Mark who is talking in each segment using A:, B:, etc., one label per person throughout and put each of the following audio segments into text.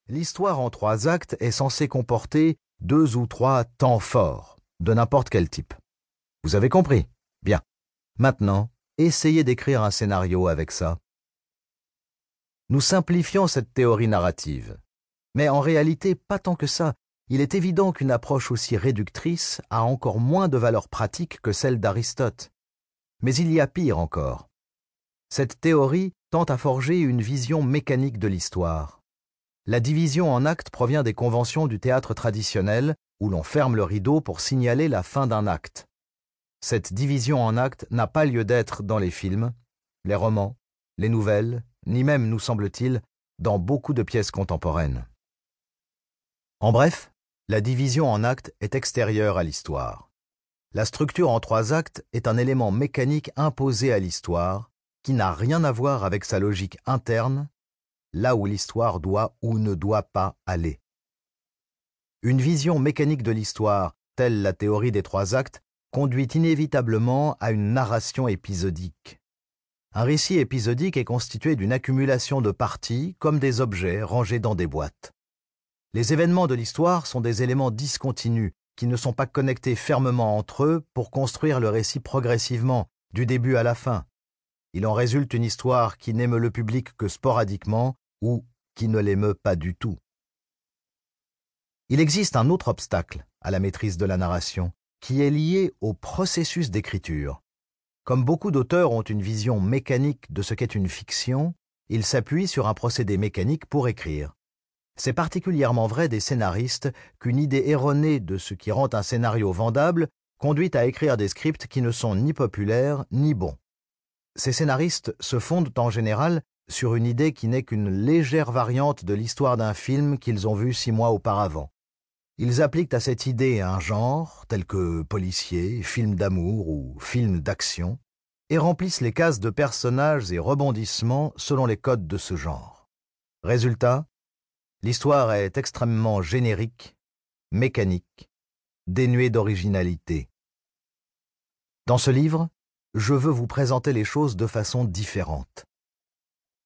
A: L'histoire en 3 actes est censée comporter 2 ou 3 temps forts, de n'importe quel type. Vous avez compris? Bien. Maintenant, essayez d'écrire un scénario avec ça. Nous simplifions cette théorie narrative. Mais en réalité, pas tant que ça. Il est évident qu'une approche aussi réductrice a encore moins de valeur pratique que celle d'Aristote. Mais il y a pire encore. Cette théorie tente à forger une vision mécanique de l'histoire. La division en actes provient des conventions du théâtre traditionnel, où l'on ferme le rideau pour signaler la fin d'un acte. Cette division en actes n'a pas lieu d'être dans les films, les romans, les nouvelles, ni même, nous semble-t-il, dans beaucoup de pièces contemporaines. En bref, la division en actes est extérieure à l'histoire. La structure en 3 actes est un élément mécanique imposé à l'histoire, qui n'a rien à voir avec sa logique interne, là où l'histoire doit ou ne doit pas aller. Une vision mécanique de l'histoire, telle la théorie des 3 actes, conduit inévitablement à une narration épisodique. Un récit épisodique est constitué d'une accumulation de parties comme des objets rangés dans des boîtes. Les événements de l'histoire sont des éléments discontinus qui ne sont pas connectés fermement entre eux pour construire le récit progressivement, du début à la fin. Il en résulte une histoire qui n'émeut le public que sporadiquement ou qui ne l'émeut pas du tout. Il existe un autre obstacle à la maîtrise de la narration, qui est lié au processus d'écriture. Comme beaucoup d'auteurs ont une vision mécanique de ce qu'est une fiction, ils s'appuient sur un procédé mécanique pour écrire. C'est particulièrement vrai des scénaristes qu'une idée erronée de ce qui rend un scénario vendable conduit à écrire des scripts qui ne sont ni populaires ni bons. Ces scénaristes se fondent en général sur une idée qui n'est qu'une légère variante de l'histoire d'un film qu'ils ont vu 6 mois auparavant. Ils appliquent à cette idée un genre, tel que policier, film d'amour ou film d'action, et remplissent les cases de personnages et rebondissements selon les codes de ce genre. Résultat, l'histoire est extrêmement générique, mécanique, dénuée d'originalité. Dans ce livre, je veux vous présenter les choses de façon différente.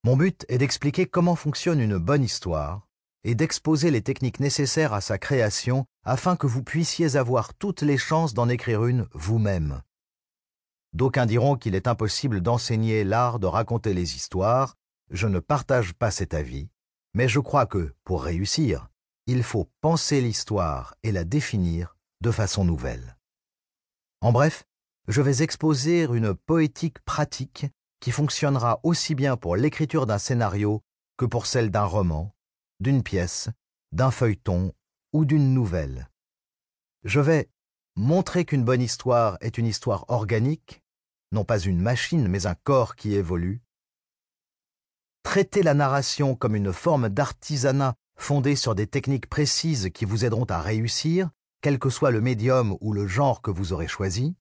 A: Mon but est d'expliquer comment fonctionne une bonne histoire et d'exposer les techniques nécessaires à sa création afin que vous puissiez avoir toutes les chances d'en écrire une vous-même. D'aucuns diront qu'il est impossible d'enseigner l'art de raconter les histoires. Je ne partage pas cet avis, mais je crois que, pour réussir, il faut penser l'histoire et la définir de façon nouvelle. En bref, je vais exposer une poétique pratique qui fonctionnera aussi bien pour l'écriture d'un scénario que pour celle d'un roman, d'une pièce, d'un feuilleton ou d'une nouvelle. Je vais montrer qu'une bonne histoire est une histoire organique, non pas une machine, mais un corps qui évolue. Traiter la narration comme une forme d'artisanat fondée sur des techniques précises qui vous aideront à réussir, quel que soit le médium ou le genre que vous aurez choisi.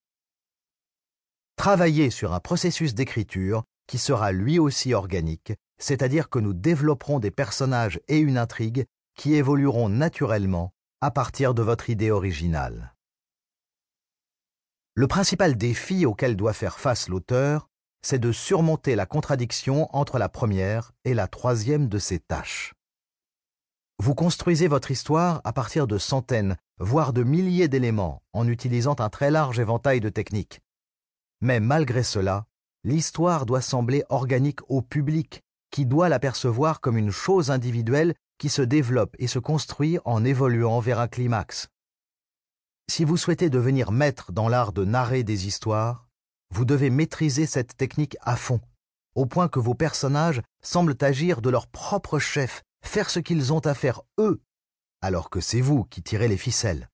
A: Travailler sur un processus d'écriture qui sera lui aussi organique, c'est-à-dire que nous développerons des personnages et une intrigue qui évolueront naturellement à partir de votre idée originale. Le principal défi auquel doit faire face l'auteur, c'est de surmonter la contradiction entre la première et la troisième de ces tâches. Vous construisez votre histoire à partir de centaines, voire de milliers d'éléments en utilisant un très large éventail de techniques. Mais malgré cela, l'histoire doit sembler organique au public, qui doit l'apercevoir comme une chose individuelle qui se développe et se construit en évoluant vers un climax. Si vous souhaitez devenir maître dans l'art de narrer des histoires, vous devez maîtriser cette technique à fond, au point que vos personnages semblent agir de leur propre chef, faire ce qu'ils ont à faire eux, alors que c'est vous qui tirez les ficelles.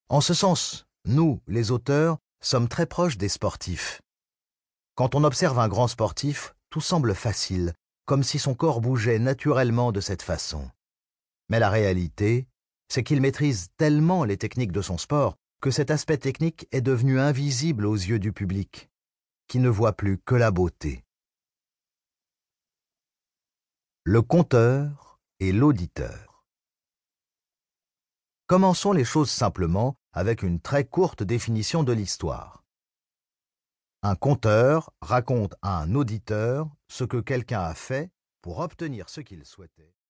A: En ce sens, nous, les auteurs, sommes très proches des sportifs. Quand on observe un grand sportif, tout semble facile, comme si son corps bougeait naturellement de cette façon. Mais la réalité, c'est qu'il maîtrise tellement les techniques de son sport que cet aspect technique est devenu invisible aux yeux du public, qui ne voit plus que la beauté. Le conteur et l'auditeur. Commençons les choses simplement avec une très courte définition de l'histoire. Un conteur raconte à un auditeur ce que quelqu'un a fait pour obtenir ce qu'il souhaitait.